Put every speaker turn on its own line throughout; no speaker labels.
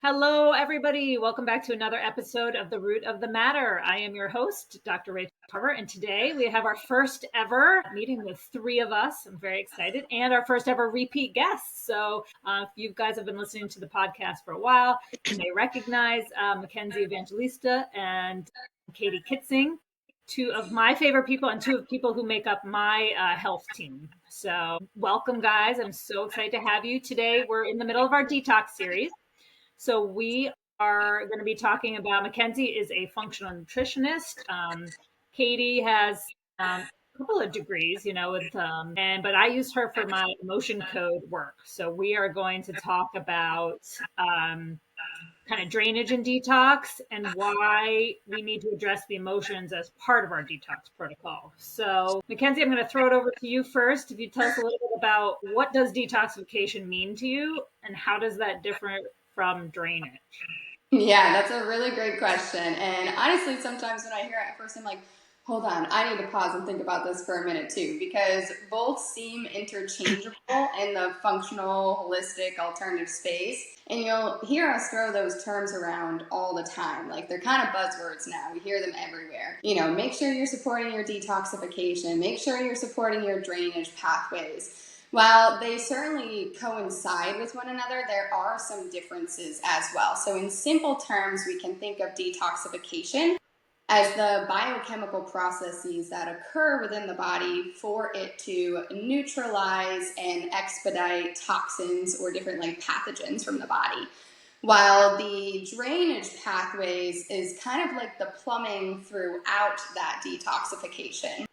Hello, everybody. Welcome back to another episode of The Root of the Matter. I am your host, Dr. Rachaele Carver, and today we have our first ever meeting with three of us. I'm very excited, and our first ever repeat guests. So if you guys have been listening to the podcast for a while, you may recognize Makenzie Evangelisto and Katie Kitzing, two of my favorite people and two of people who make up my health team. So welcome, guys. I'm so excited to have you. Today, we're in the middle of our detox series. So we are going to be talking about, Makenzie is a functional nutritionist. Katie has a couple of degrees, but I use her for my emotion code work. So we are going to talk about kind of drainage and detox and why we need to address the emotions as part of our detox protocol. So Makenzie, I'm going to throw it over to you first. If you tell us a little bit about what does detoxification mean to you and how does that differ from drainage?
Yeah, that's a really great question. And honestly, sometimes when I hear it at first, I'm like, hold on, I need to pause and think about this for a minute too, because both seem interchangeable in the functional, holistic, alternative space. And you'll hear us throw those terms around all the time. Like they're kind of buzzwords now. We hear them everywhere. Make sure you're supporting your detoxification. Make sure you're supporting your drainage pathways. While they certainly coincide with one another, there are some differences as well. So in simple terms, we can think of detoxification as the biochemical processes that occur within the body for it to neutralize and expedite toxins or different pathogens from the body. While the drainage pathways is kind of like the plumbing throughout that detoxification.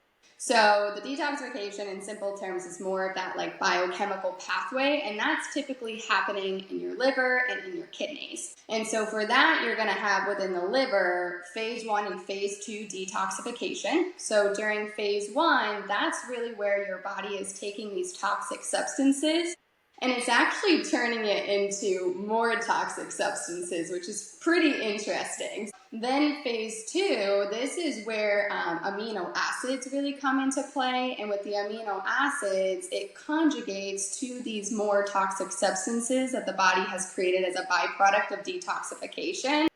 So the detoxification in simple terms is more of that biochemical pathway, and that's typically happening in your liver and in your kidneys. And so for that, you're going to have within the liver phase 1 and phase 2 detoxification. So during phase 1, that's really where your body is taking these toxic substances and it's actually turning it into more toxic substances, which is pretty interesting. Then phase 2, this is where amino acids really come into play. And with the amino acids, it conjugates to these more toxic substances that the body has created as a byproduct of detoxification.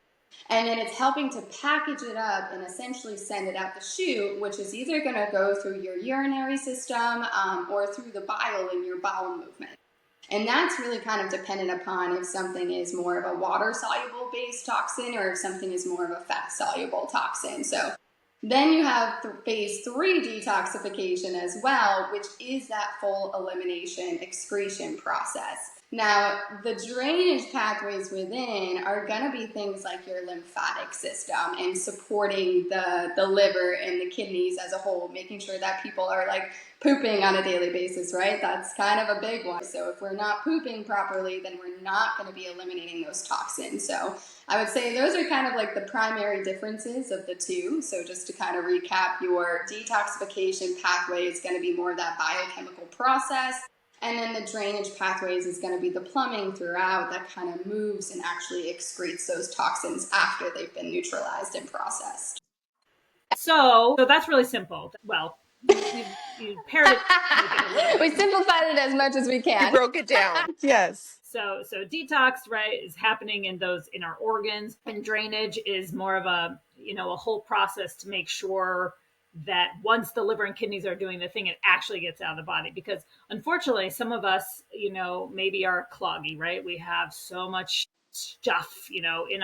And then it's helping to package it up and essentially send it out the chute, which is either going to go through your urinary system or through the bile in your bowel movement. And that's really kind of dependent upon if something is more of a water-soluble based toxin or if something is more of a fat-soluble toxin. So then you have phase 3 detoxification as well, which is that full elimination excretion process. Now, the drainage pathways within are going to be things like your lymphatic system and supporting the liver and the kidneys as a whole, making sure that people are pooping on a daily basis, right? That's kind of a big one. So if we're not pooping properly, then we're not going to be eliminating those toxins. So I would say those are kind of the primary differences of the two. So just to kind of recap, your detoxification pathway is going to be more of that biochemical process. And then the drainage pathways is going to be the plumbing throughout that kind of moves and actually excretes those toxins after they've been neutralized and processed.
So that's really simple. Well, you paired it.
We simplified it as much as we can.
We broke it down. Yes.
So detox, right, is happening in our organs, and drainage is more of a whole process to make sure that once the liver and kidneys are doing the thing, it actually gets out of the body. Because unfortunately, some of us, maybe are cloggy, right? We have so much stuff, in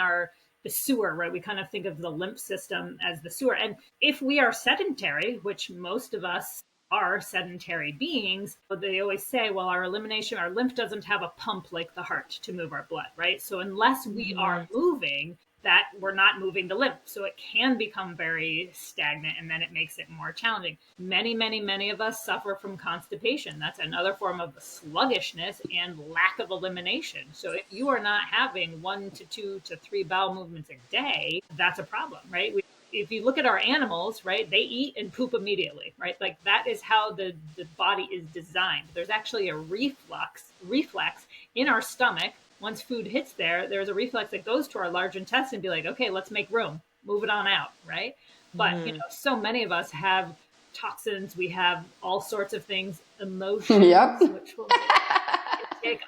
the sewer, right? We kind of think of the lymph system as the sewer. And if we are sedentary, which most of us are sedentary beings, they always say, well, our lymph doesn't have a pump like the heart to move our blood, right? So unless we are moving, that we're not moving the lymph. So it can become very stagnant, and then it makes it more challenging. Many of us suffer from constipation. That's another form of sluggishness and lack of elimination. So if you are not having 1 to 2 to 3 bowel movements a day, that's a problem, right? If you look at our animals, right, they eat and poop immediately, right? That is how the body is designed. There's actually a reflex in our stomach. Once food hits there's a reflex that goes to our large intestine and be like, okay, let's make room, move it on out, right? But, so many of us have toxins. We have all sorts of things, emotions,
yep.
which will take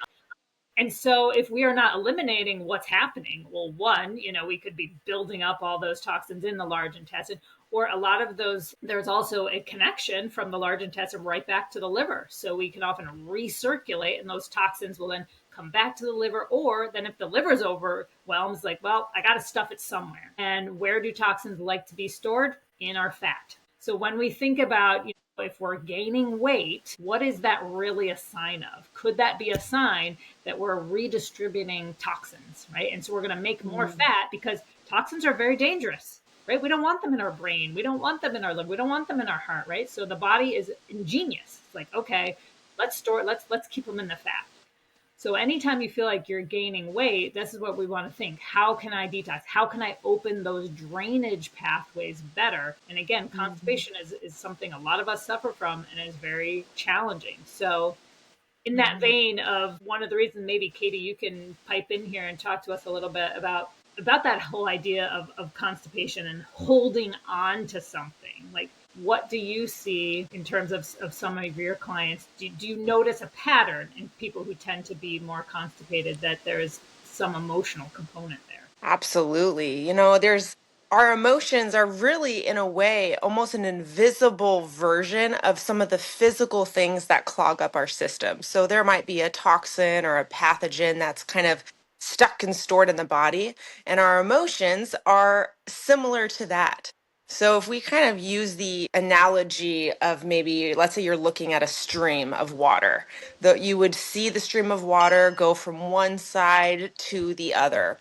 And so if we are not eliminating what's happening, well, one, we could be building up all those toxins in the large intestine, or a lot of those, there's also a connection from the large intestine right back to the liver. So we can often recirculate, and those toxins will then come back to the liver. Or then if the liver's overwhelmed, it's like, well, I got to stuff it somewhere. And where do toxins like to be stored? In our fat. So when we think about, if we're gaining weight, what is that really a sign of? Could that be a sign that we're redistributing toxins, right? And so we're going to make more fat, because toxins are very dangerous, right? We don't want them in our brain. We don't want them in our liver. We don't want them in our heart, right? So the body is ingenious. It's like, okay, let's keep them in the fat. So anytime you feel like you're gaining weight, this is what we want to think. How can I detox? How can I open those drainage pathways better? And again, constipation is something a lot of us suffer from, and is very challenging. So in that vein of, one of the reasons, maybe Katie, you can pipe in here and talk to us a little bit about that whole idea of constipation and holding on to something. Like, what do you see in terms of some of your clients? Do you notice a pattern in people who tend to be more constipated, that there is some emotional component there?
Absolutely. Our emotions are really, in a way, almost an invisible version of some of the physical things that clog up our system. So there might be a toxin or a pathogen that's kind of stuck and stored in the body, and our emotions are similar to that. So if we kind of use the analogy of, maybe, let's say you're looking at a stream of water, you would see the stream of water go from one side to the other.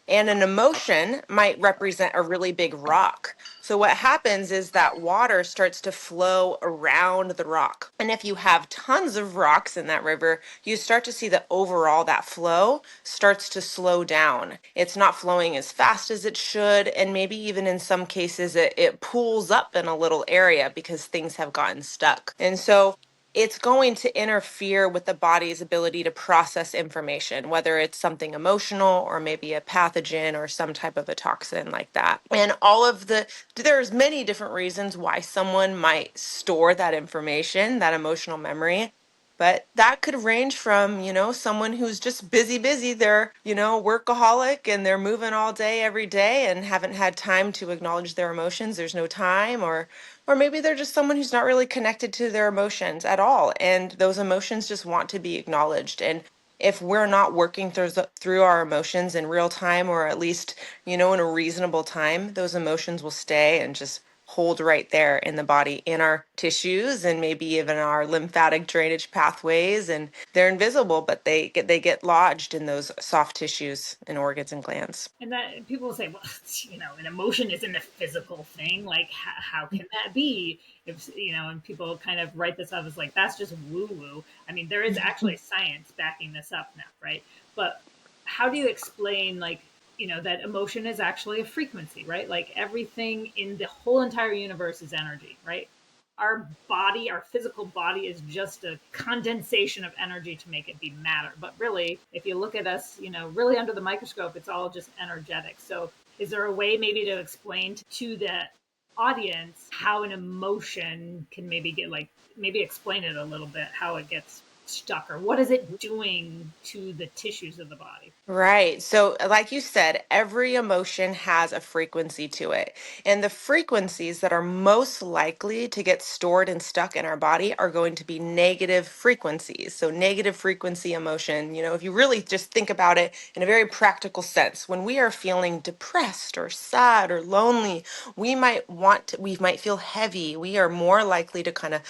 And an emotion might represent a really big rock. So what happens is that water starts to flow around the rock. And if you have tons of rocks in that river, you start to see that overall that flow starts to slow down. It's not flowing as fast as it should. And maybe even in some cases, it pools up in a little area because things have gotten stuck. And so it's going to interfere with the body's ability to process information, whether it's something emotional or maybe a pathogen or some type of a toxin like that. And there's many different reasons why someone might store that information, that emotional memory. But that could range from, someone who's just busy. They're, workaholic, and they're moving all day, every day, and haven't had time to acknowledge their emotions. There's no time. Or maybe they're just someone who's not really connected to their emotions at all, and those emotions just want to be acknowledged. And if we're not working through our emotions in real time, or at least, in a reasonable time, those emotions will stay and just hold right there in the body, in our tissues, and maybe even our lymphatic drainage pathways. And they're invisible, but they get lodged in those soft tissues and organs and glands.
And that people will say, well, an emotion isn't a physical thing. Like, how can that be? If, and people kind of write this up as like, that's just woo woo. I mean, there is actually science backing this up now, right? But how do you explain, like, that emotion is actually a frequency, right? Like, everything in the whole entire universe is energy, right? Our body, our physical body, is just a condensation of energy to make it be matter. But really, if you look at us, really under the microscope, it's all just energetic. So is there a way maybe to explain to the audience how an emotion can maybe explain it a little bit, how it gets stuck, or what is it doing to the tissues of the body?
Right. So, like you said, every emotion has a frequency to it. And the frequencies that are most likely to get stored and stuck in our body are going to be negative frequencies. So, negative frequency emotion, if you really just think about it in a very practical sense, when we are feeling depressed or sad or lonely, we might feel heavy. We are more likely to kind of,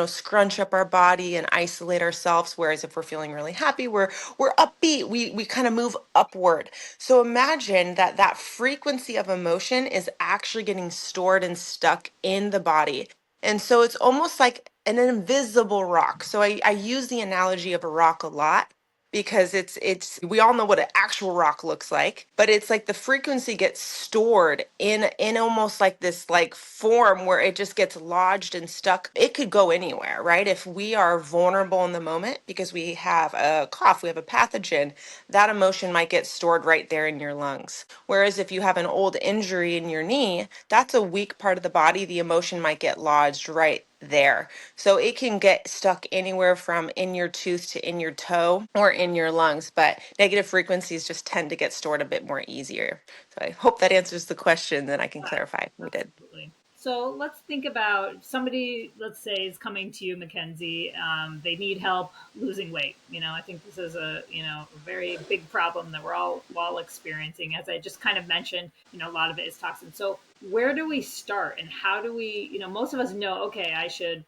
scrunch up our body and isolate ourselves. Whereas if we're feeling really happy, we're upbeat. We kind of move upward. So imagine that frequency of emotion is actually getting stored and stuck in the body. And so it's almost like an invisible rock. So I use the analogy of a rock a lot, because we all know what an actual rock looks like, but it's like the frequency gets stored in almost like this like form where it just gets lodged and stuck. It could go anywhere, right? If we are vulnerable in the moment because we have a cough, we have a pathogen, that emotion might get stored right there in your lungs. Whereas if you have an old injury in your knee, that's a weak part of the body. The emotion might get lodged right there. So it can get stuck anywhere from in your tooth to in your toe or in your lungs, but negative frequencies just tend to get stored a bit more easier. So I hope that answers the question, then I can clarify if we did.
Absolutely. So let's think about somebody, let's say, is coming to you, Makenzie. They need help losing weight. I think this is a very big problem that we're all experiencing. As I just kind of mentioned, a lot of it is toxins. So where do we start, and how do we? Most of us know, okay, I should,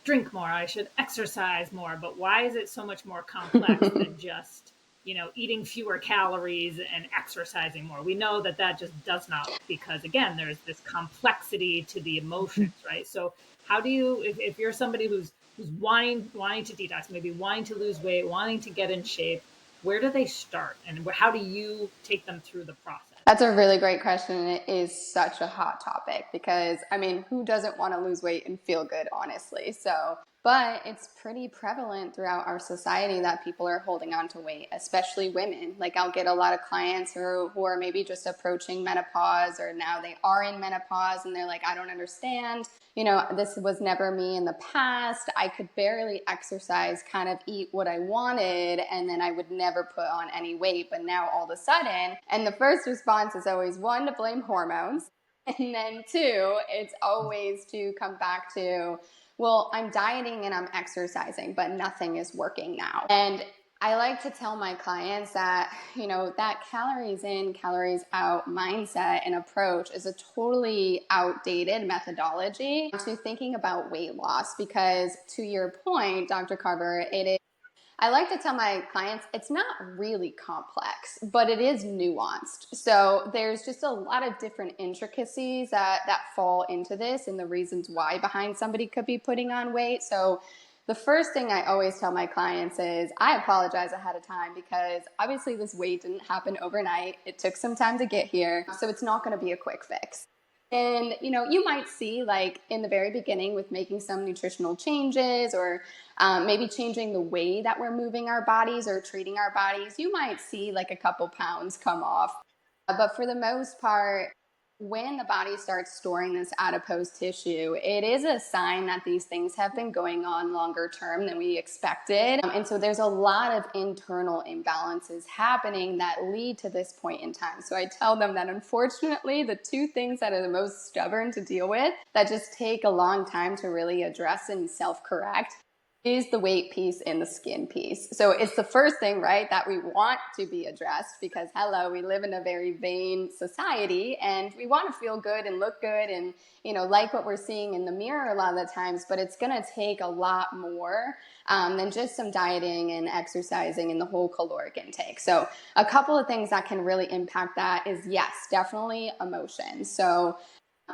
drink more, I should exercise more. But why is it so much more complex than just eating fewer calories and exercising more? We know that just does not, because again, there's this complexity to the emotions, right? So how do you, if you're somebody who's wanting to detox, maybe wanting to lose weight, wanting to get in shape, where do they start, and how do you take them through the process?
That's a really great question, and it is such a hot topic because, who doesn't want to lose weight and feel good, honestly? But it's pretty prevalent throughout our society that people are holding on to weight, especially women. Like, I'll get a lot of clients who are maybe just approaching menopause, or now they are in menopause, and they're like, I don't understand. This was never me in the past. I could barely exercise, kind of eat what I wanted, and then I would never put on any weight. But now all of a sudden, and the first response is always, one, to blame hormones. And then two, it's always to come back to, well, I'm dieting and I'm exercising, but nothing is working now. And I like to tell my clients that, that calories in, calories out mindset and approach is a totally outdated methodology to thinking about weight loss. Because to your point, Dr. Carver, I like to tell my clients, it's not really complex, but it is nuanced. So there's just a lot of different intricacies that fall into this, and the reasons why behind somebody could be putting on weight. So the first thing I always tell my clients is, I apologize ahead of time, because obviously this weight didn't happen overnight. It took some time to get here. So it's not going to be a quick fix. And, you might see, like, in the very beginning with making some nutritional changes, or maybe changing the way that we're moving our bodies or treating our bodies, you might see like a couple pounds come off. But for the most part, when the body starts storing this adipose tissue, it is a sign that these things have been going on longer term than we expected. And so there's a lot of internal imbalances happening that lead to this point in time. So I tell them that, unfortunately, the two things that are the most stubborn to deal with, that just take a long time to really address and self-correct, is the weight piece and the skin piece. So it's the first thing, right, that we want to be addressed, because hello, we live in a very vain society and we want to feel good and look good and, like what we're seeing in the mirror a lot of the times, but it's going to take a lot more than just some dieting and exercising and the whole caloric intake. So a couple of things that can really impact that is, yes, definitely emotion. So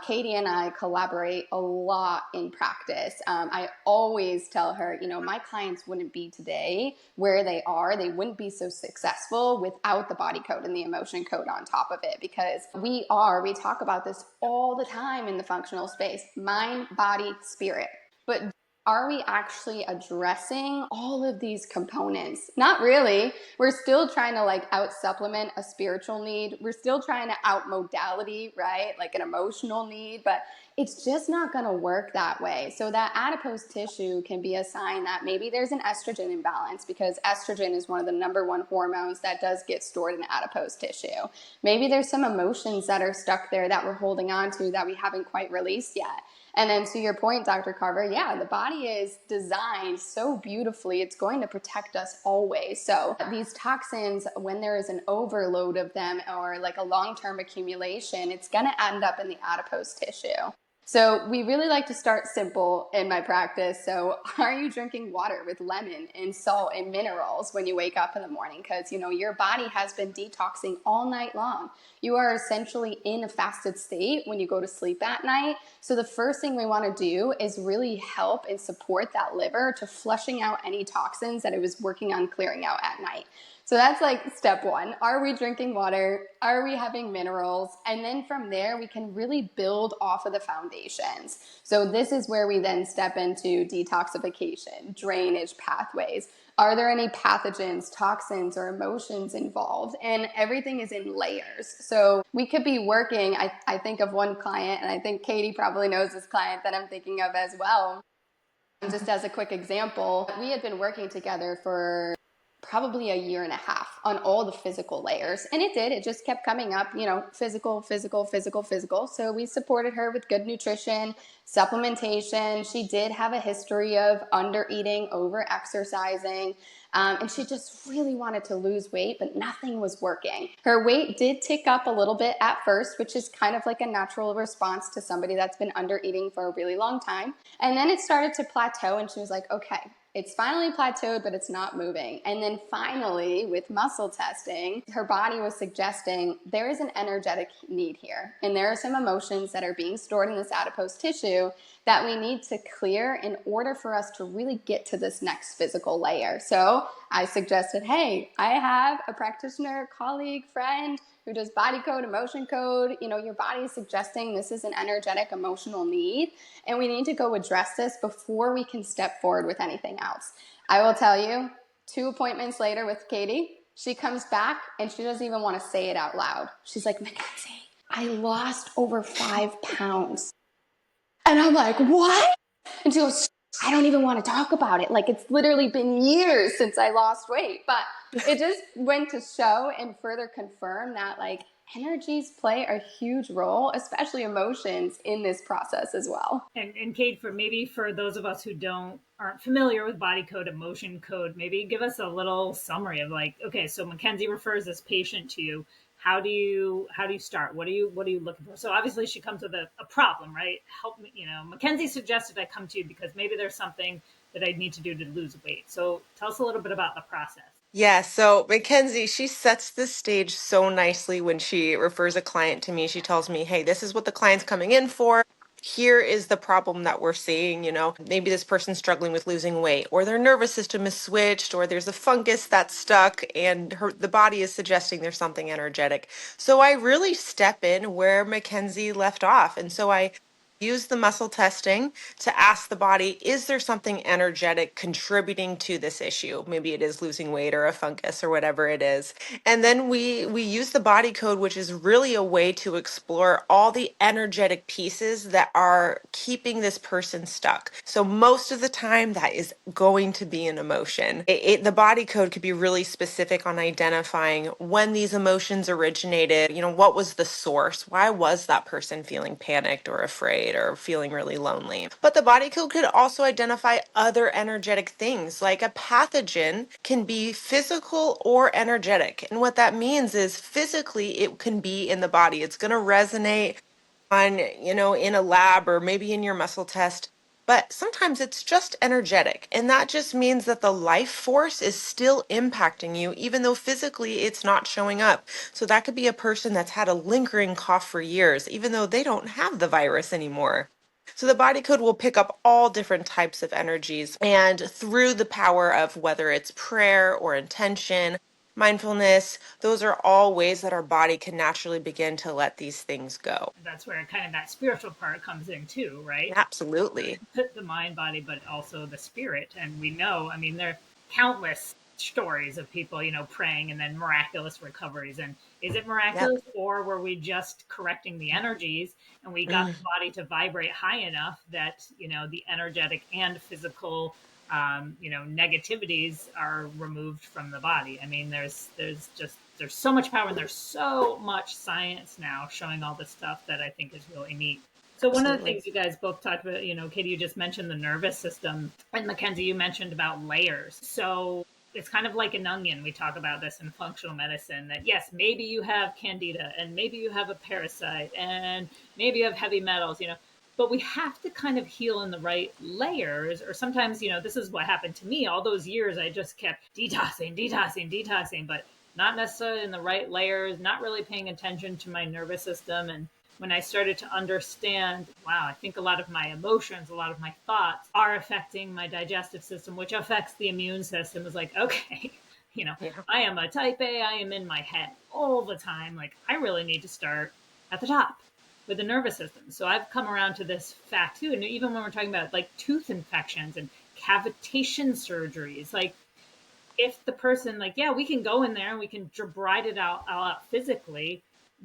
Katie and I collaborate a lot in practice. I always tell her, my clients wouldn't be today where they are. They wouldn't be so successful without the body code and the emotion code on top of it, because we talk about this all the time in the functional space: mind, body, spirit. But are we actually addressing all of these components? Not really. We're still trying to out supplement a spiritual need. We're still trying to out modality, right? Like an emotional need, but it's just not going to work that way. So that adipose tissue can be a sign that maybe there's an estrogen imbalance, because estrogen is one of the number one hormones that does get stored in adipose tissue. Maybe there's some emotions that are stuck there that we're holding on to that we haven't quite released yet. And then to your point, Dr. Carver, yeah, the body is designed so beautifully. It's going to protect us always. So these toxins, when there is an overload of them or like a long-term accumulation, it's going to end up in the adipose tissue. So we really like to start simple in my practice. So are you drinking water with lemon and salt and minerals when you wake up in the morning? Because, your body has been detoxing all night long. You are essentially in a fasted state when you go to sleep at night. So the first thing we want to do is really help and support that liver to flushing out any toxins that it was working on clearing out at night. So that's step one. Are we drinking water? Are we having minerals? And then from there, we can really build off of the foundations. So this is where we then step into detoxification, drainage pathways, Are there any pathogens, toxins, or emotions involved? And everything is in layers. So we could be working, I think of one client, and I think Katie probably knows this client that I'm thinking of as well. Just as a quick example, we had been working together for probably a year and a half on all the physical layers. And it just kept coming up, physical, physical, physical, physical. So we supported her with good nutrition, supplementation. She did have a history of under eating, over exercising. And she just really wanted to lose weight, but nothing was working. Her weight did tick up a little bit at first, which is kind of like a natural response to somebody that's been under eating for a really long time. And then it started to plateau, and she was like, okay, it's finally plateaued, but it's not moving. And then finally, with muscle testing, her body was suggesting there is an energetic need here. And there are some emotions that are being stored in this adipose tissue that we need to clear in order for us to really get to this next physical layer. So I suggested, hey, I have a practitioner, colleague, friend who does body code, emotion code. Your body is suggesting this is an energetic, emotional need, and we need to go address this before we can step forward with anything else. I will tell you, 2 appointments later with Katie, she comes back and she doesn't even want to say it out loud. She's like, Makenzie, I lost over 5 pounds. And I'm like, what? And she goes, I don't even want to talk about it. Like, it's literally been years since I lost weight. But it just went to show and further confirm that, like, energies play a huge role, especially emotions, in this process as well.
And Kate, for those of us who aren't familiar with body code, emotion code, maybe give us a little summary of, like, okay, so Makenzie refers this patient to you. How do you start? What are you looking for? So obviously she comes with a problem, right? Help me, Makenzie suggested I come to you because maybe there's something that I need to do to lose weight. So tell us a little bit about the process.
Yeah, so Makenzie, she sets the stage so nicely when she refers a client to me. She tells me, hey, this is what the client's coming in for. Here is the problem that we're seeing. Maybe this person's struggling with losing weight, or their nervous system is switched, or there's a fungus that's stuck, and the body is suggesting there's something energetic. So I really step in where Makenzie left off. And so I use the muscle testing to ask the body, is there something energetic contributing to this issue? Maybe it is losing weight or a fungus or whatever it is. And then we use the body code, which is really a way to explore all the energetic pieces that are keeping this person stuck. So most of the time that is going to be an emotion. The body code could be really specific on identifying when these emotions originated, what was the source? Why was that person feeling panicked or afraid or feeling really lonely? But the body code could also identify other energetic things, like a pathogen can be physical or energetic. And what that means is physically it can be in the body. It's going to resonate on, in a lab or maybe in your muscle test. But sometimes it's just energetic. And that just means that the life force is still impacting you, even though physically it's not showing up. So that could be a person that's had a lingering cough for years, even though they don't have the virus anymore. So the body code will pick up all different types of energies. And through the power of whether it's prayer or intention, mindfulness, those are all ways that our body can naturally begin to let these things go.
That's where kind of that spiritual part comes in too, right?
Absolutely.
The mind, body, but also the spirit. And we know, there are countless stories of people, praying and then miraculous recoveries. And is it miraculous, or were we just correcting the energies and we got the body to vibrate high enough that, the energetic and physical negativities are removed from the body? There's so much power, and there's so much science now showing all this stuff that I think is really neat. So one of the things you guys both talked about, Katie, you just mentioned the nervous system, and Makenzie, you mentioned about layers. So it's kind of like an onion. We talk about this in functional medicine, that yes, maybe you have candida, and maybe you have a parasite, and maybe you have heavy metals, but we have to kind of heal in the right layers. Or sometimes, this is what happened to me all those years. I just kept detoxing, but not necessarily in the right layers, not really paying attention to my nervous system. And when I started to understand, wow, I think a lot of my emotions, a lot of my thoughts are affecting my digestive system, which affects the immune system, it was like, okay, I am a type A, I am in my head all the time. Like, I really need to start at the top with the nervous system. So I've come around to this fact too. And even when we're talking about like tooth infections and cavitation surgeries, like if the person, like, yeah, we can go in there and we can debride it out physically,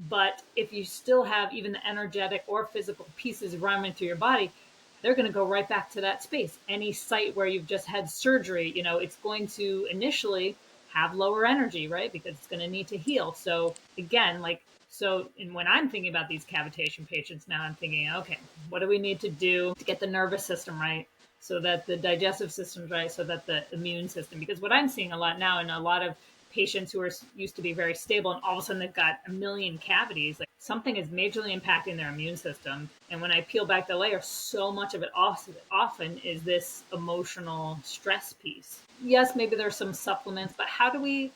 but if you still have even the energetic or physical pieces running through your body, they're going to go right back to that space. Any site where you've just had surgery, it's going to initially have lower energy, right? Because it's going to need to heal. So again, and when I'm thinking about these cavitation patients now, I'm thinking, okay, what do we need to do to get the nervous system right? So that the digestive system's right, so that the immune system, because what I'm seeing a lot now in a lot of patients who are used to be very stable and all of a sudden they've got a million cavities, like something is majorly impacting their immune system. And when I peel back the layer, so much of it often is this emotional stress piece. Yes, maybe there's some supplements, but how do we,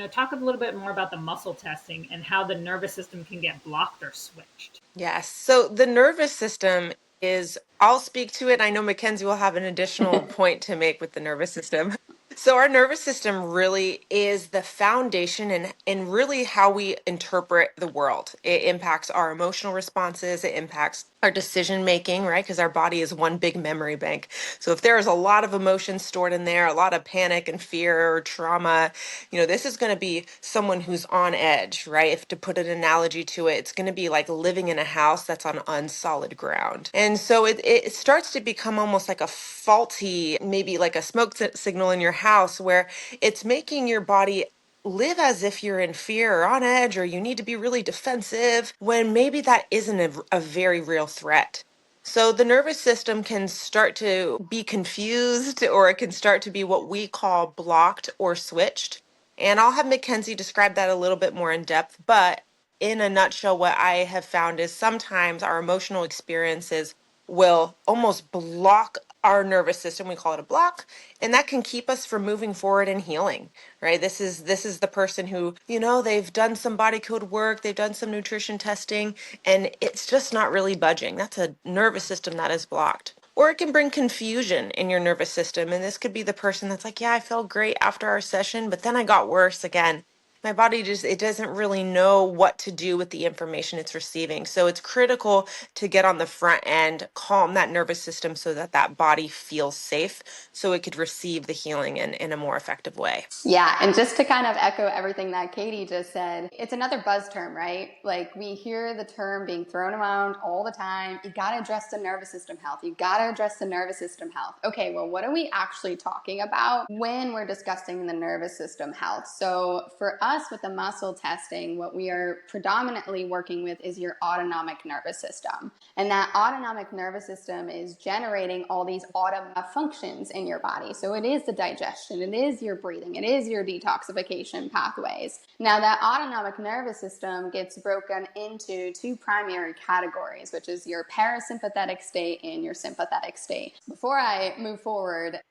talk a little bit more about the muscle testing and how the nervous system can get blocked or switched?
Yes. So the nervous system is, I'll speak to it. I know Makenzie will have an additional point to make with the nervous system. So our nervous system really is the foundation and really how we interpret the world. It impacts our emotional responses. It impacts our decision making, right? Because our body is one big memory bank. So if there is a lot of emotions stored in there, a lot of panic and fear or trauma, this is going to be someone who's on edge, right? If to put an analogy to it, it's going to be like living in a house that's on unsolid ground. And so it starts to become almost like a faulty, maybe like a smoke signal in your house where it's making your body live as if you're in fear or on edge or you need to be really defensive when maybe that isn't a very real threat. So the nervous system can start to be confused or it can start to be what we call blocked or switched. And I'll have Makenzie describe that a little bit more in depth, but in a nutshell, what I have found is sometimes our emotional experiences will almost block our nervous system. We call it a block, and that can keep us from moving forward and healing, right? This is the person who, they've done some body code work, they've done some nutrition testing, and it's just not really budging. That's a nervous system that is blocked. Or it can bring confusion in your nervous system. And this could be the person that's like, yeah, I felt great after our session, but then I got worse again. My body it doesn't really know what to do with the information it's receiving. So it's critical to get on the front end, calm that nervous system so that that body feels safe so it could receive the healing in a more effective way.
Yeah, and just to kind of echo everything that Katie just said, it's another buzz term, right? Like we hear the term being thrown around all the time. You got to address the nervous system health. You got to address the nervous system health. Okay, well, what are we actually talking about when we're discussing the nervous system health? So for us with the muscle testing, what we are predominantly working with is your autonomic nervous system. And that autonomic nervous system is generating all these autonomic functions in your body. So it is the digestion, it is your breathing, it is your detoxification pathways. Now that autonomic nervous system gets broken into two primary categories, which is your parasympathetic state and your sympathetic state. Before I move forward,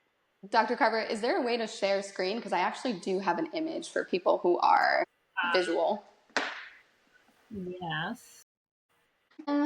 Dr. Carver, is there a way to share screen? Because I actually do have an image for people who are visual.
Yes.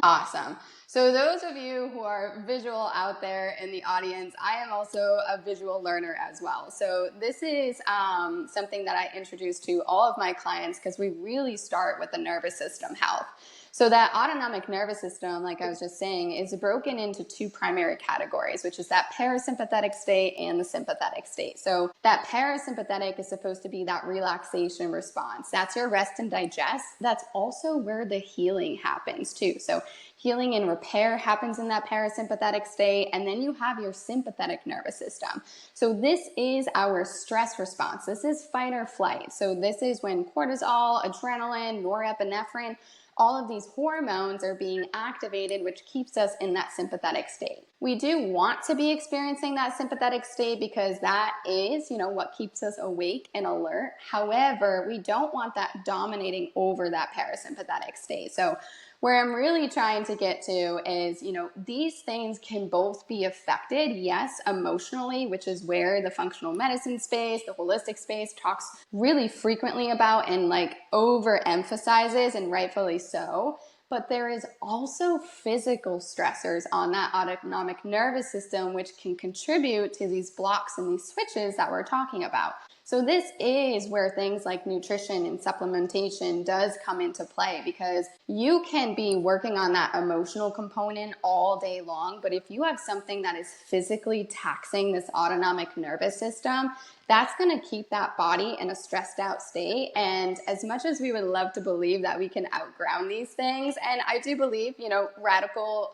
Awesome. So those of you who are visual out there in the audience, I am also a visual learner as well. So this is something that I introduce to all of my clients because we really start with the nervous system health. So that autonomic nervous system, like I was just saying, is broken into two primary categories, which is that parasympathetic state and the sympathetic state. So that parasympathetic is supposed to be that relaxation response. That's your rest and digest. That's also where the healing happens too. So healing and repair happens in that parasympathetic state, and then you have your sympathetic nervous system. So this is our stress response. This is fight or flight. So this is when cortisol, adrenaline, norepinephrine, all of these hormones are being activated, which keeps us in that sympathetic state. We do want to be experiencing that sympathetic state because that is, what keeps us awake and alert. However, we don't want that dominating over that parasympathetic state. So where I'm really trying to get to is, these things can both be affected, yes, emotionally, which is where the functional medicine space, the holistic space talks really frequently about and overemphasizes, and rightfully so. But there is also physical stressors on that autonomic nervous system, which can contribute to these blocks and these switches that we're talking about. So this is where things like nutrition and supplementation does come into play, because you can be working on that emotional component all day long, but if you have something that is physically taxing this autonomic nervous system, that's going to keep that body in a stressed out state. And as much as we would love to believe that we can outground these things, and I do believe, radical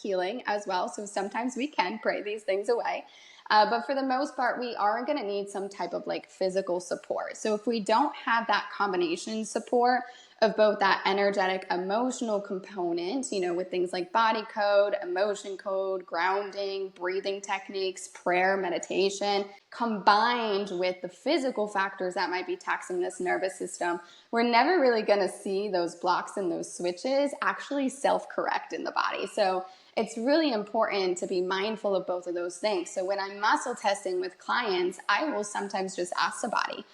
healing as well. So sometimes we can pray these things away. But for the most part, we are going to need some type of like physical support. So if we don't have that combination support of both that energetic, emotional component, with things like body code, emotion code, grounding, breathing techniques, prayer, meditation, combined with the physical factors that might be taxing this nervous system, we're never really going to see those blocks and those switches actually self-correct in the body. So it's really important to be mindful of both of those things. So when I'm muscle testing with clients, I will sometimes just ask the body,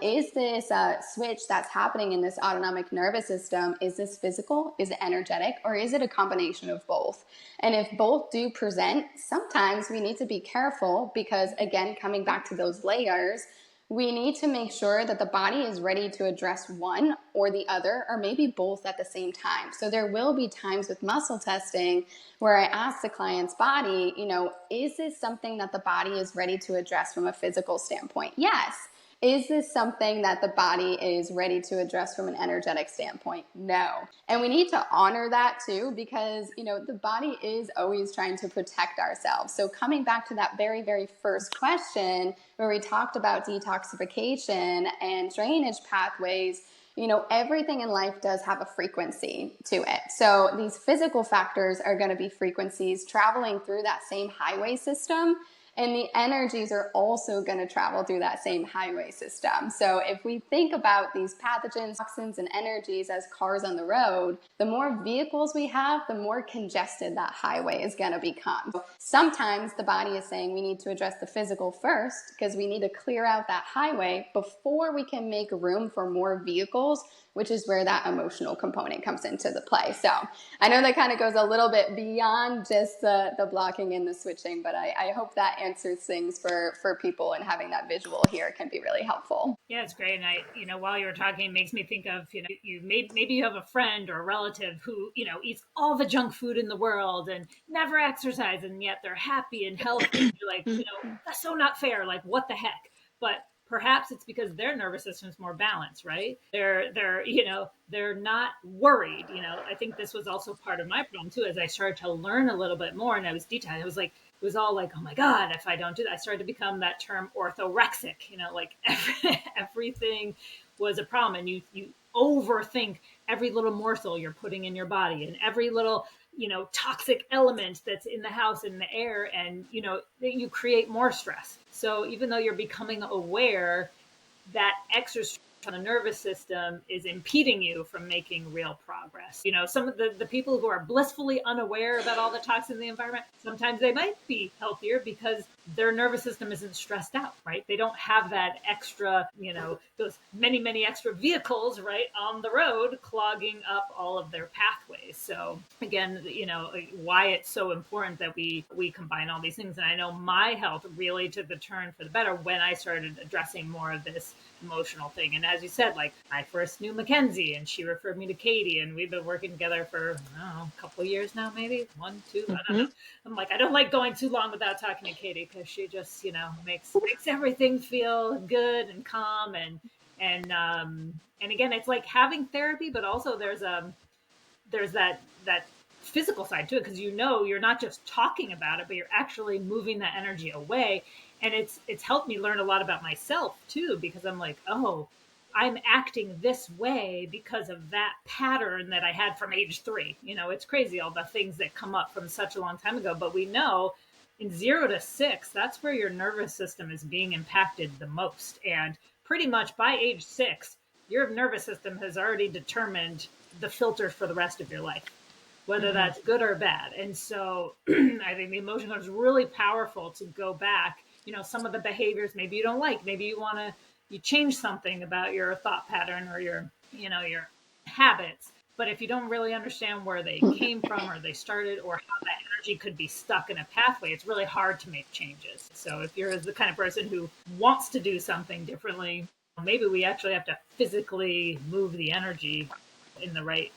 is this switch that's happening in this autonomic nervous system, is this physical, is it energetic, or is it a combination of both? And if both do present, sometimes we need to be careful because, again, coming back to those layers, we need to make sure that the body is ready to address one or the other, or maybe both at the same time. So there will be times with muscle testing where I ask the client's body, is this something that the body is ready to address from a physical standpoint? Yes. Is this something that the body is ready to address from an energetic standpoint? No. And we need to honor that too, because, the body is always trying to protect ourselves. So coming back to that very, very first question where we talked about detoxification and drainage pathways, everything in life does have a frequency to it. So these physical factors are going to be frequencies traveling through that same highway system. And the energies are also going to travel through that same highway system. So if we think about these pathogens, toxins, and energies as cars on the road, the more vehicles we have, the more congested that highway is going to become. Sometimes the body is saying we need to address the physical first because we need to clear out that highway before we can make room for more vehicles, which is where that emotional component comes into the play. So I know that kind of goes a little bit beyond just the blocking and the switching, but I hope that answers things for people, and having that visual here can be really helpful.
Yeah, it's great. And while you were talking, it makes me think of, maybe you have a friend or a relative who, eats all the junk food in the world and never exercise, and yet they're happy and healthy. And you're like, that's so not fair. Like, what the heck? But perhaps it's because their nervous system is more balanced, right? They're not worried. I think this was also part of my problem too, as I started to learn a little bit more and I was detailed. It was all like, oh my God, if I don't do that, I started to become that term orthorexic, like everything was a problem. And you overthink every little morsel you're putting in your body and every little, toxic element that's in the house, in the air, and, you create more stress. So even though you're becoming aware, that extra stress on the nervous system is impeding you from making real progress. Some of the people who are blissfully unaware about all the toxins in the environment, sometimes they might be healthier because their nervous system isn't stressed out, right? They don't have that extra, those many, many extra vehicles, right, on the road clogging up all of their pathways. So again, why it's so important that we combine all these things. And I know my health really took the turn for the better when I started addressing more of this emotional thing. And as you said, like, I first knew Makenzie and she referred me to Katie, and we've been working together for, a couple of years now, maybe 1, 2, I don't know. I'm like, I don't like going too long without talking to Katie because she just, makes everything feel good and calm. And again, it's like having therapy, but also there's that physical side to it, because you're not just talking about it, but you're actually moving that energy away. And it's helped me learn a lot about myself too, because I'm like, oh, I'm acting this way because of that pattern that I had from age 3. It's crazy, all the things that come up from such a long time ago. But we know in 0 to 6, that's where your nervous system is being impacted the most. And pretty much by age 6, your nervous system has already determined the filter for the rest of your life, whether that's good or bad. And so I think the emotion is really powerful to go back. Some of the behaviors maybe you don't like, maybe you change something about your thought pattern or your habits. But if you don't really understand where they came from or they started, or how that energy could be stuck in a pathway, it's really hard to make changes. So if you're the kind of person who wants to do something differently, maybe we actually have to physically move the energy in the right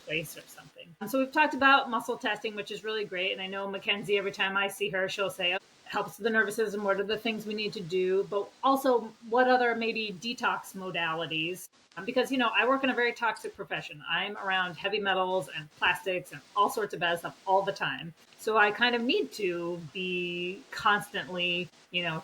place or something. So we've talked about muscle testing, which is really great. And I know Makenzie, every time I see her, she'll say, helps the nervous system, what are the things we need to do, but also what other maybe detox modalities. Because, I work in a very toxic profession. I'm around heavy metals and plastics and all sorts of bad stuff all the time. So I kind of need to be constantly,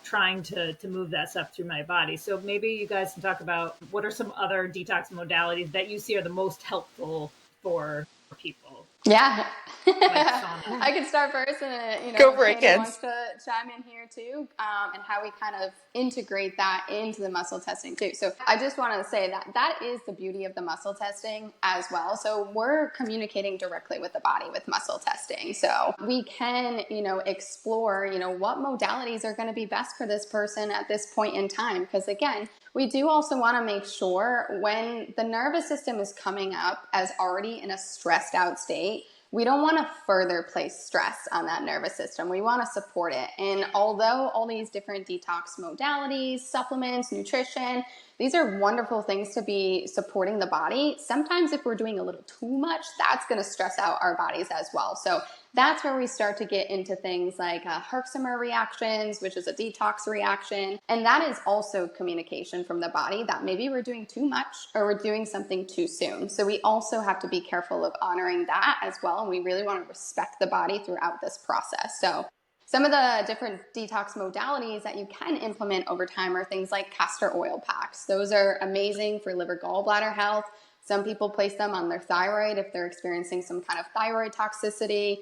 trying to move that stuff through my body. So maybe you guys can talk about what are some other detox modalities that you see are the most helpful for people.
Yeah.
Like sauna.
I can start first, and
Go for it,
Katie wants
kids.
to chime in here too, and how we kind of integrate that into the muscle testing too. So I just want to say that that is the beauty of the muscle testing as well. So we're communicating directly with the body with muscle testing. So we can, explore, what modalities are going to be best for this person at this point in time. Because again, we do also want to make sure when the nervous system is coming up as already in a stressed out state, we don't want to further place stress on that nervous system. We want to support it. And although all these different detox modalities, supplements, nutrition, these are wonderful things to be supporting the body. Sometimes if we're doing a little too much, that's going to stress out our bodies as well. So that's where we start to get into things like Herxheimer reactions, which is a detox reaction. And that is also communication from the body that maybe we're doing too much or we're doing something too soon. So we also have to be careful of honoring that as well. And we really want to respect the body throughout this process. So some of the different detox modalities that you can implement over time are things like castor oil packs. Those are amazing for liver gallbladder health. Some people place them on their thyroid if they're experiencing some kind of thyroid toxicity.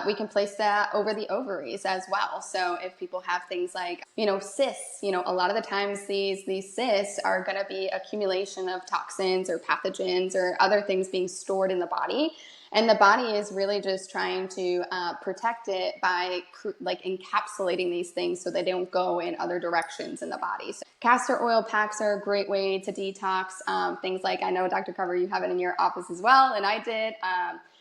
We can place that over the ovaries as well. So if people have things like, cysts, a lot of the times these cysts are going to be accumulation of toxins or pathogens or other things being stored in the body. And the body is really just trying to protect it by encapsulating these things so they don't go in other directions in the body. So castor oil packs are a great way to detox. Things like, I know Dr. Carver, you have it in your office as well, and I did.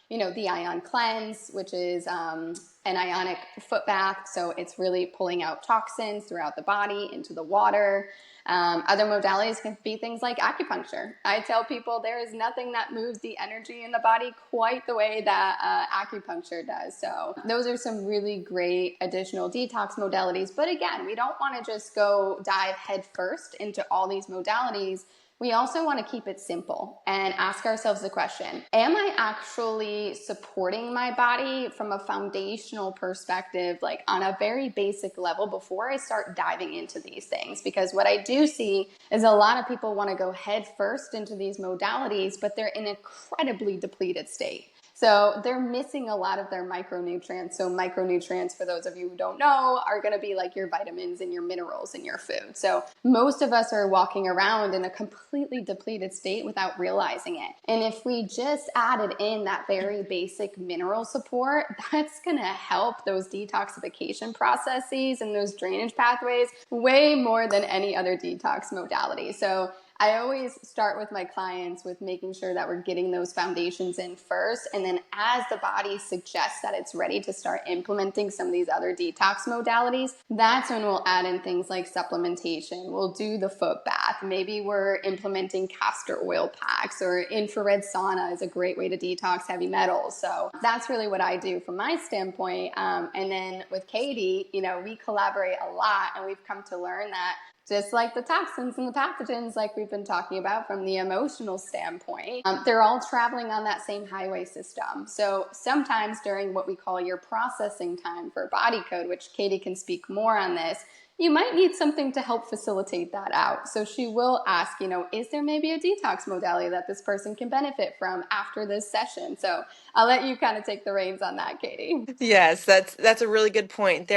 The Ion Cleanse, which is an ionic foot bath. So it's really pulling out toxins throughout the body into the water. Other modalities can be things like acupuncture. I tell people there is nothing that moves the energy in the body quite the way that acupuncture does. So those are some really great additional detox modalities. But again, we don't want to just go dive head first into all these modalities. We also want to keep it simple and ask ourselves the question, am I actually supporting my body from a foundational perspective, like on a very basic level before I start diving into these things? Because what I do see is a lot of people want to go head first into these modalities, but they're in an incredibly depleted state. So they're missing a lot of their micronutrients. So micronutrients, for those of you who don't know, are going to be like your vitamins and your minerals in your food. So most of us are walking around in a completely depleted state without realizing it. And if we just added in that very basic mineral support, that's going to help those detoxification processes and those drainage pathways way more than any other detox modality. So I always start with my clients with making sure that we're getting those foundations in first. And then as the body suggests that it's ready to start implementing some of these other detox modalities, that's when we'll add in things like supplementation. We'll do the foot bath. Maybe we're implementing castor oil packs, or infrared sauna is a great way to detox heavy metals. So that's really what I do from my standpoint. And then with Katie, we collaborate a lot, and we've come to learn that just like the toxins and the pathogens, like we've been talking about from the emotional standpoint, they're all traveling on that same highway system. So sometimes during what we call your processing time for body code, which Katie can speak more on this, you might need something to help facilitate that out. So she will ask, is there maybe a detox modality that this person can benefit from after this session? So I'll let you kind of take the reins on that, Katie.
Yes, that's a really good point.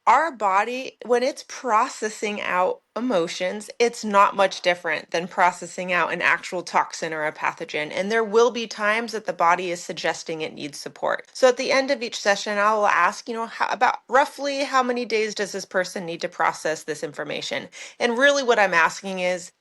Our body, when it's processing out emotions, it's not much different than processing out an actual toxin or a pathogen. And there will be times that the body is suggesting it needs support. So at the end of each session, I'll ask, about roughly how many days does this person need to process this information? And really what I'm asking is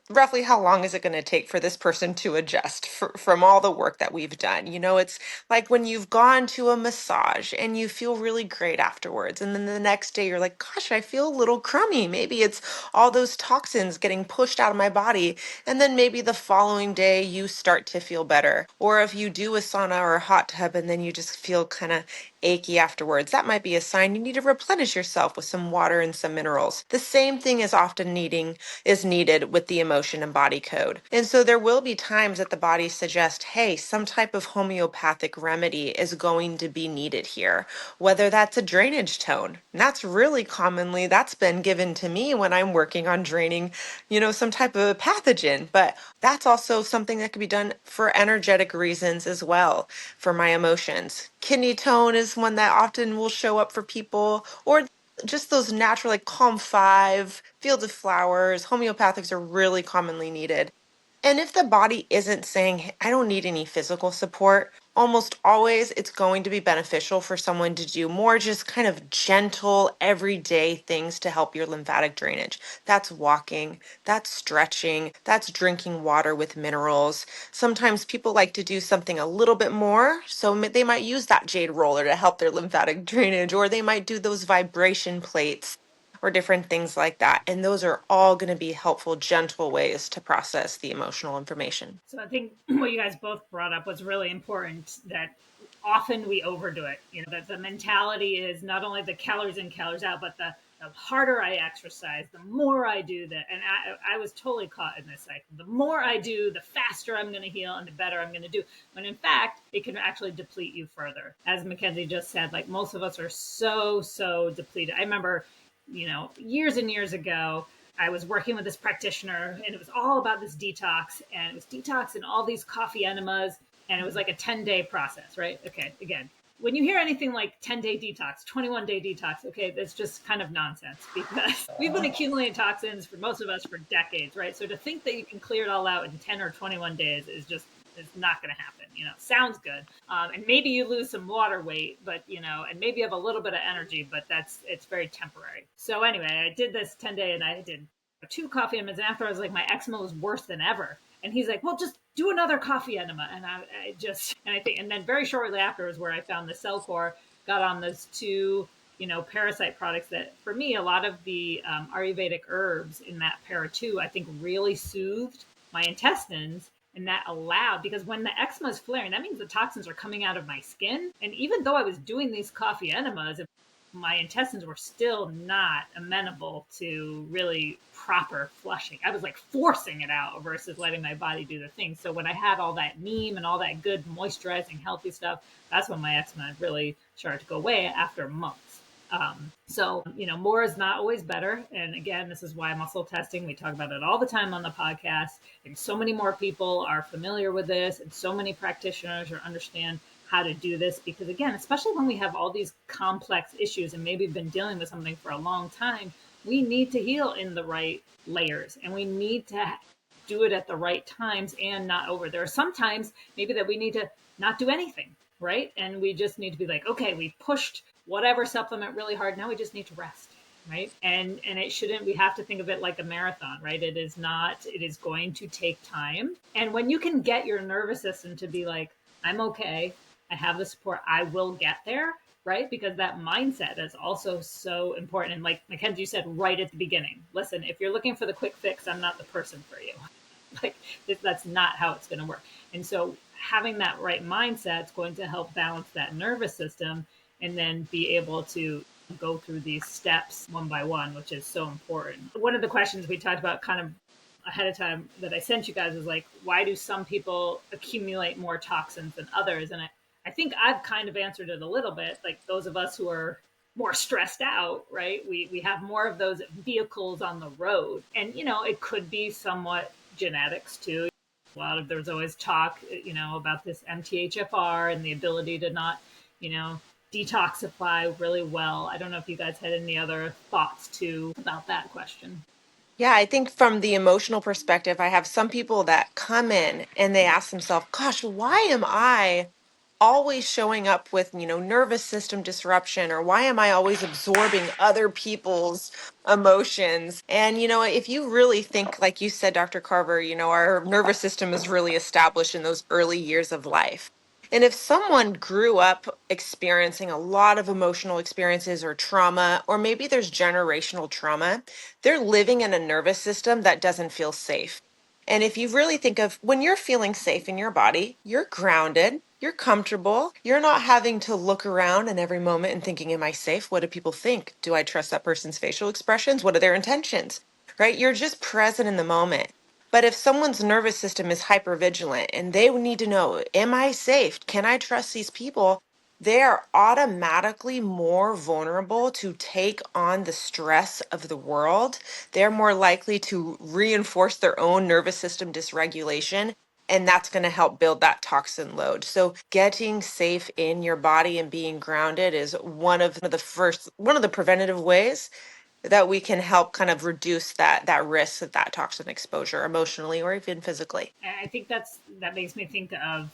roughly how long is it going to take for this person to adjust from all the work that we've done? It's like when you've gone to a massage and you feel really great afterwards, and then the next day you're like, gosh, I feel a little crummy. Maybe it's all those toxins getting pushed out of my body. And then maybe the following day you start to feel better. Or if you do a sauna or a hot tub and then you just feel kind of achy afterwards, that might be a sign you need to replenish yourself with some water and some minerals. The same thing is needed with the emotion and body code. And so there will be times that the body suggests, hey, some type of homeopathic remedy is going to be needed here, whether that's a drainage tone. And that's been given to me when I'm working on draining, some type of pathogen. But that's also something that can be done for energetic reasons as well, for my emotions. Kidney tone is one that often will show up for people, or just those natural, like Calm 5, Fields of Flowers, homeopathics are really commonly needed. And if the body isn't saying, "Hey, I don't need any physical support," almost always it's going to be beneficial for someone to do more just kind of gentle, everyday things to help your lymphatic drainage. That's walking, that's stretching, that's drinking water with minerals. Sometimes people like to do something a little bit more, so they might use that jade roller to help their lymphatic drainage, or they might do those vibration plates or different things like that. And those are all going to be helpful, gentle ways to process the emotional information.
So I think what you guys both brought up was really important, that often we overdo it. That the mentality is not only the calories in, calories out, but the harder I exercise, the more I do that. And I was totally caught in this cycle. The more I do, the faster I'm going to heal and the better I'm going to do. When in fact, it can actually deplete you further. As Makenzie just said, like most of us are so depleted. I remember, years and years ago, I was working with this practitioner and it was all about this detox, and it was detox and all these coffee enemas. And it was like a 10-day process, right? Okay. Again, when you hear anything like 10-day detox, 21-day detox, okay, that's just kind of nonsense, because we've been accumulating toxins for most of us for decades, right? So to think that you can clear it all out in 10 or 21 days is not going to happen. Sounds good. And maybe you lose some water weight, but, and maybe you have a little bit of energy, but it's very temporary. So anyway, I did this 10-day and I did 2 coffee enemas. And after, I was like, my eczema was worse than ever. And he's like, well, just do another coffee enema. And and then very shortly after is where I found the cell core, got on those 2, parasite products that, for me, a lot of the Ayurvedic herbs in that para 2, I think really soothed my intestines. And that allowed, because when the eczema is flaring, that means the toxins are coming out of my skin. And even though I was doing these coffee enemas, my intestines were still not amenable to really proper flushing. I was like forcing it out versus letting my body do the thing. So when I had all that neem and all that good moisturizing, healthy stuff, that's when my eczema really started to go away after months. More is not always better. And again, this is why muscle testing, we talk about it all the time on the podcast. And so many more people are familiar with this, and so many practitioners understand how to do this, because again, especially when we have all these complex issues and maybe been dealing with something for a long time, we need to heal in the right layers, and we need to do it at the right times and not over. There are some times maybe that we need to not do anything, right? And we just need to be like, okay, we pushed whatever supplement really hard. Now we just need to rest, right? And it shouldn't, we have to think of it like a marathon, right? It is going to take time. And when you can get your nervous system to be like, I'm okay, I have the support, I will get there, right? Because that mindset is also so important. And like Makenzie said right at the beginning, listen, if you're looking for the quick fix, I'm not the person for you. Like, that's not how it's going to work. And so having that right mindset is going to help balance that nervous system, and then be able to go through these steps one by one, which is so important. One of the questions we talked about kind of ahead of time that I sent you guys was like, why do some people accumulate more toxins than others? And I think I've kind of answered it a little bit. Like, those of us who are more stressed out, right? We have more of those vehicles on the road. And, it could be somewhat genetics too. There's always talk, about this MTHFR and the ability to not, detoxify really well. I don't know if you guys had any other thoughts too about that question.
Yeah, I think from the emotional perspective, I have some people that come in and they ask themselves, gosh, why am I always showing up with, nervous system disruption, or why am I always absorbing other people's emotions? And, if you really think, like you said, Dr. Carver, our nervous system is really established in those early years of life. And if someone grew up experiencing a lot of emotional experiences or trauma, or maybe there's generational trauma, they're living in a nervous system that doesn't feel safe. And if you really think of when you're feeling safe in your body, you're grounded, you're comfortable, you're not having to look around in every moment and thinking, am I safe? What do people think? Do I trust that person's facial expressions? What are their intentions? Right? You're just present in the moment. But if someone's nervous system is hypervigilant and they would need to know, am I safe? Can I trust these people? They are automatically more vulnerable to take on the stress of the world. They're more likely to reinforce their own nervous system dysregulation. And that's going to help build that toxin load. So getting safe in your body and being grounded is one of the preventative ways that we can help kind of reduce that risk of that toxin exposure emotionally or even physically.
And I think that makes me think of,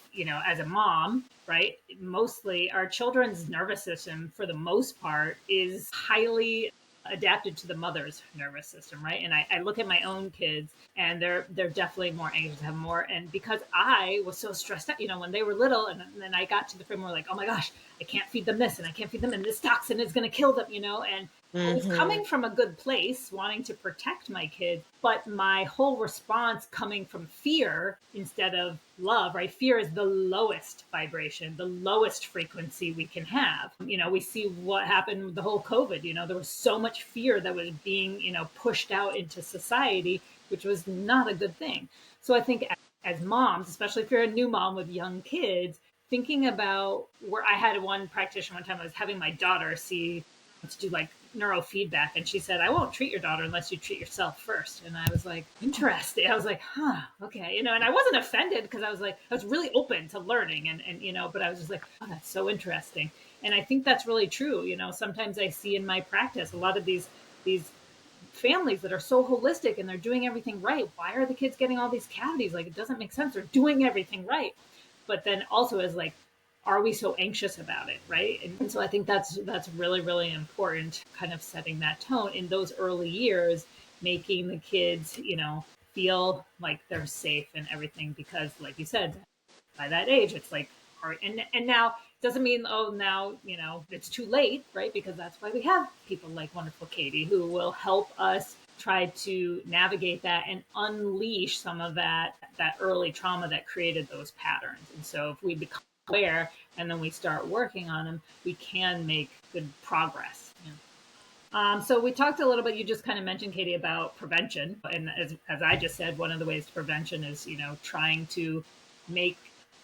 as a mom, right? Mostly our children's nervous system, for the most part, is highly adapted to the mother's nervous system, right? And I look at my own kids, and they're definitely more anxious, have more. And because I was so stressed out, when they were little, and then I got to the point where like, oh my gosh, I can't feed them this, and I can't feed them, and this toxin is going to kill them, and I was
Mm-hmm.
coming from a good place, wanting to protect my kids, but my whole response coming from fear instead of love, right? Fear is the lowest vibration, the lowest frequency we can have. We see what happened with the whole COVID. There was so much fear that was being, pushed out into society, which was not a good thing. So I think as moms, especially if you're a new mom with young kids, thinking about where I had one practitioner one time, I was having my daughter to do like neurofeedback, and she said, I won't treat your daughter unless you treat yourself first. And I was like, interesting. I was like, okay, and I wasn't offended, because I was really open to learning, and but I was just like, oh, that's so interesting. And I think that's really true. Sometimes I see in my practice a lot of these families that are so holistic and they're doing everything right. Why are the kids getting all these cavities? Like, it doesn't make sense. They're doing everything right. But then also is like, are we so anxious about it, right? And so I think that's really, really important, kind of setting that tone in those early years, making the kids, feel like they're safe and everything, because like you said, by that age it's like, all right, and now doesn't mean, oh, now it's too late, right? Because that's why we have people like wonderful Katie, who will help us try to navigate that and unleash some of that early trauma that created those patterns. And so if we become aware and then we start working on them, we can make good progress. So we talked a little bit, you just kind of mentioned, Katie, about prevention. And as I just said, one of the ways to prevention is, trying to make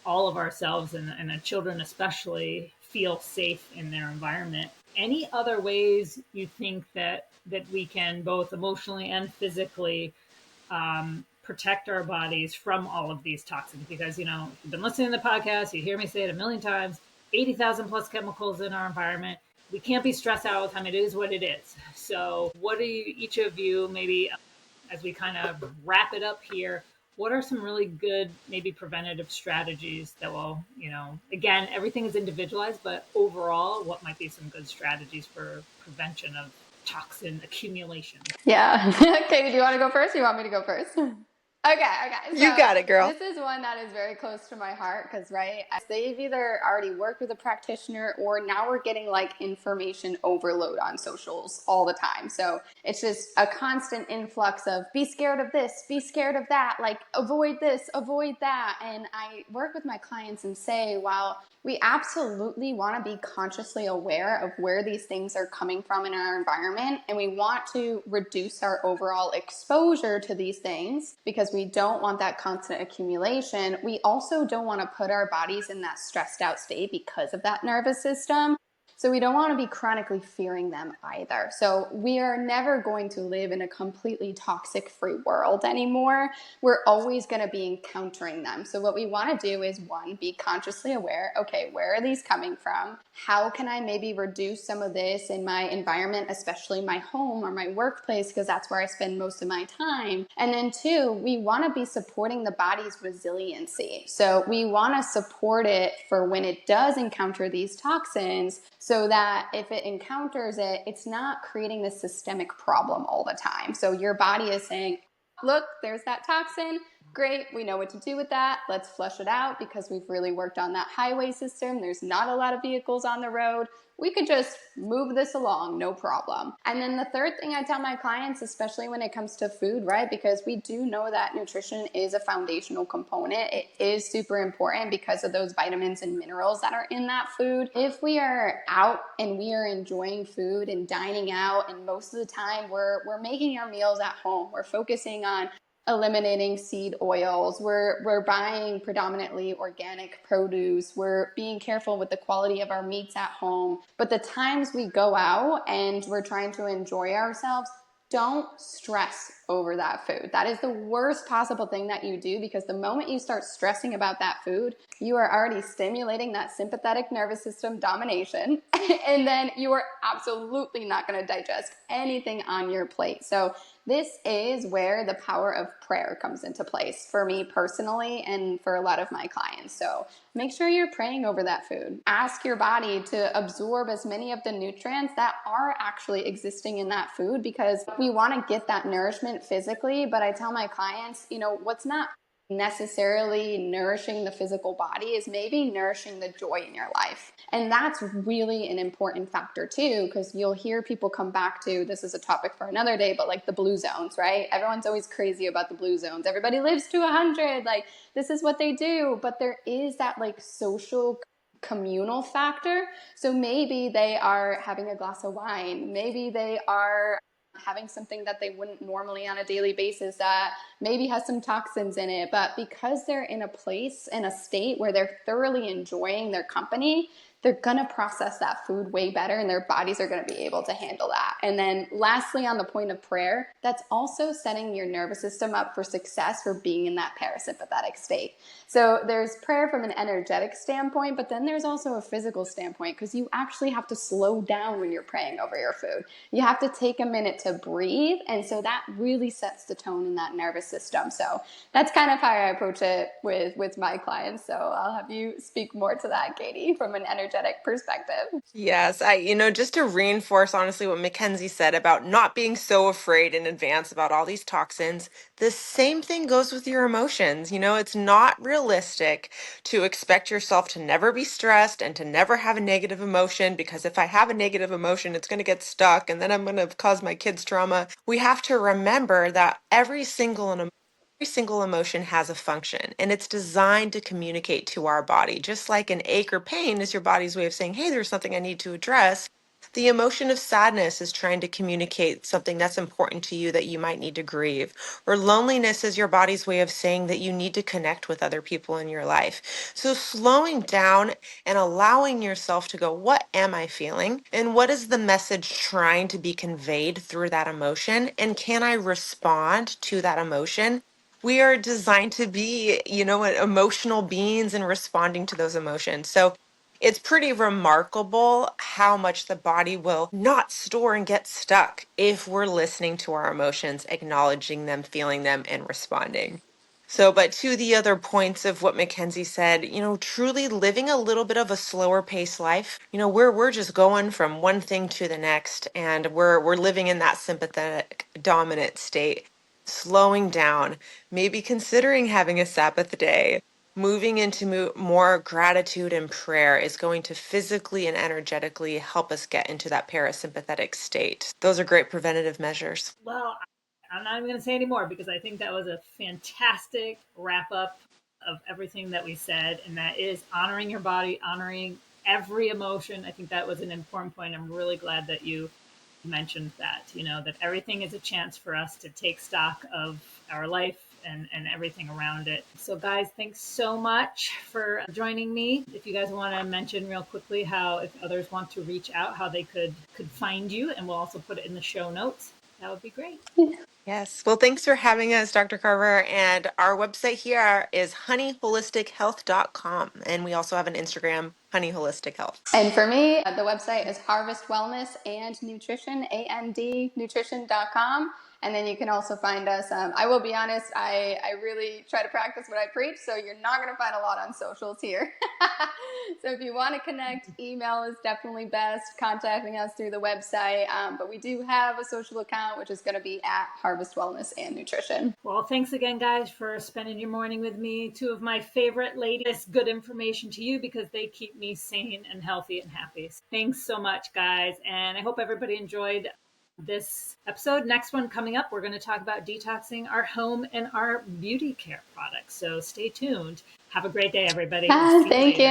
all of ourselves, and the children especially, feel safe in their environment. Any other ways you think that we can both emotionally and physically protect our bodies from all of these toxins? Because, you've been listening to the podcast, you hear me say it a million times, 80,000 plus chemicals in our environment. We can't be stressed out all the time. It is what it is. So what do each of you, maybe as we kind of wrap it up here, what are some really good, maybe preventative strategies that will, again, everything is individualized, but overall, what might be some good strategies for prevention of toxin accumulation?
Yeah. Katie, do you want to go first? Or you want me to go first? Okay.
You
So
got it, girl.
this is one that is very close to my heart, because, right, they've either already worked with a practitioner, or now we're getting like information overload on socials all the time. So it's just a constant influx of be scared of this, be scared of that, like avoid this, avoid that. And I work with my clients and say, while we absolutely want to be consciously aware of where these things are coming from in our environment, and we want to reduce our overall exposure to these things because we don't want that constant accumulation, we also don't want to put our bodies in that stressed out state because of that nervous system. So we don't want to be chronically fearing them either. So we are never going to live in a completely toxic-free world anymore. We're always going to be encountering them. So what we want to do is, one, be consciously aware. Okay, where are these coming from? How can I maybe reduce some of this in my environment, especially my home or my workplace, because that's where I spend most of my time. And then two, we want to be supporting the body's resiliency. So we want to support it for when it does encounter these toxins, so that if it encounters it, it's not creating this systemic problem all the time. So your body is saying, look, there's that toxin. Great, we know what to do with that. Let's flush it out because we've really worked on that highway system. There's not a lot of vehicles on the road. We could just move this along, no problem. And then the third thing I tell my clients, especially when it comes to food, right? Because we do know that nutrition is a foundational component. It is super important because of those vitamins and minerals that are in that food. If we are out and we are enjoying food and dining out, and most of the time we're making our meals at home, we're focusing on eliminating seed oils. We're buying predominantly organic produce. We're being careful with the quality of our meats at home. But the times we go out and we're trying to enjoy ourselves, don't stress over that food. That is the worst possible thing that you do, because the moment you start stressing about that food, you are already stimulating that sympathetic nervous system domination, and then you are absolutely not going to digest anything on your plate. So this is where the power of prayer comes into place for me personally and for a lot of my clients. So make sure you're praying over that food. Ask your body to absorb as many of the nutrients that are actually existing in that food, because we want to get that nourishment physically. But I tell my clients, what's not necessarily nourishing the physical body is maybe nourishing the joy in your life. And that's really an important factor too, because you'll hear people come back to, this is a topic for another day, but like the blue zones, right? Everyone's always crazy about the blue zones. Everybody lives to 100, like this is what they do. But there is that like social communal factor. So maybe they are having a glass of wine. Maybe they are having something that they wouldn't normally on a daily basis that maybe has some toxins in it, but because they're in a place, in a state where they're thoroughly enjoying their company, they're gonna process that food way better and their bodies are gonna be able to handle that. And then lastly, on the point of prayer, that's also setting your nervous system up for success for being in that parasympathetic state. So there's prayer from an energetic standpoint, but then there's also a physical standpoint, because you actually have to slow down when you're praying over your food. You have to take a minute to breathe, and so that really sets the tone in that nervous system. So that's kind of how I approach it with my clients. So I'll have you speak more to that, Katie, from an energetic perspective.
Yes, just to reinforce honestly what Mackenzie said about not being so afraid in advance about all these toxins, the same thing goes with your emotions. It's not realistic to expect yourself to never be stressed and to never have a negative emotion, because if I have a negative emotion, it's going to get stuck and then I'm going to cause my kids trauma. We have to remember that every single emotion has a function, and it's designed to communicate to our body. Just like an ache or pain is your body's way of saying, hey, there's something I need to address. The emotion of sadness is trying to communicate something that's important to you that you might need to grieve. Or loneliness is your body's way of saying that you need to connect with other people in your life. So slowing down and allowing yourself to go, what am I feeling? And what is the message trying to be conveyed through that emotion? And can I respond to that emotion? We are designed to be, emotional beings and responding to those emotions. So it's pretty remarkable how much the body will not store and get stuck if we're listening to our emotions, acknowledging them, feeling them, and responding. So, but to the other points of what Mackenzie said, truly living a little bit of a slower pace life, we're just going from one thing to the next, and we're living in that sympathetic dominant state. Slowing down, maybe considering having a Sabbath day, moving into more gratitude and prayer is going to physically and energetically help us get into that parasympathetic state. Those are great preventative measures.
Well, I'm not even going to say any more because I think that was a fantastic wrap up of everything that we said. And that is honoring your body, honoring every emotion. I think that was an important point. I'm really glad that you mentioned that, that everything is a chance for us to take stock of our life and everything around it. So guys, thanks so much for joining me. If you guys want to mention real quickly how, if others want to reach out, how they could find you, and we'll also put it in the show notes, that would be great.
Yes. Well, thanks for having us, Dr. Carver. And our website here is honeyholistichealth.com. And we also have an Instagram, Honey Holistic Health.
And for me, the website is Harvest Wellness and Nutrition, AND nutrition.com. And then you can also find us. I will be honest, I really try to practice what I preach, so you're not going to find a lot on socials here. So if you want to connect, email is definitely best, contacting us through the website. But we do have a social account, which is going to be at Harvest Wellness and Nutrition.
Well, thanks again, guys, for spending your morning with me. Two of my favorite ladies. Good information to you because they keep me sane and healthy and happy. Thanks so much, guys. And I hope everybody enjoyed this episode. Next one coming up, we're going to talk about detoxing our home and our beauty care products. So stay tuned. Have a great day, everybody.
Thank you.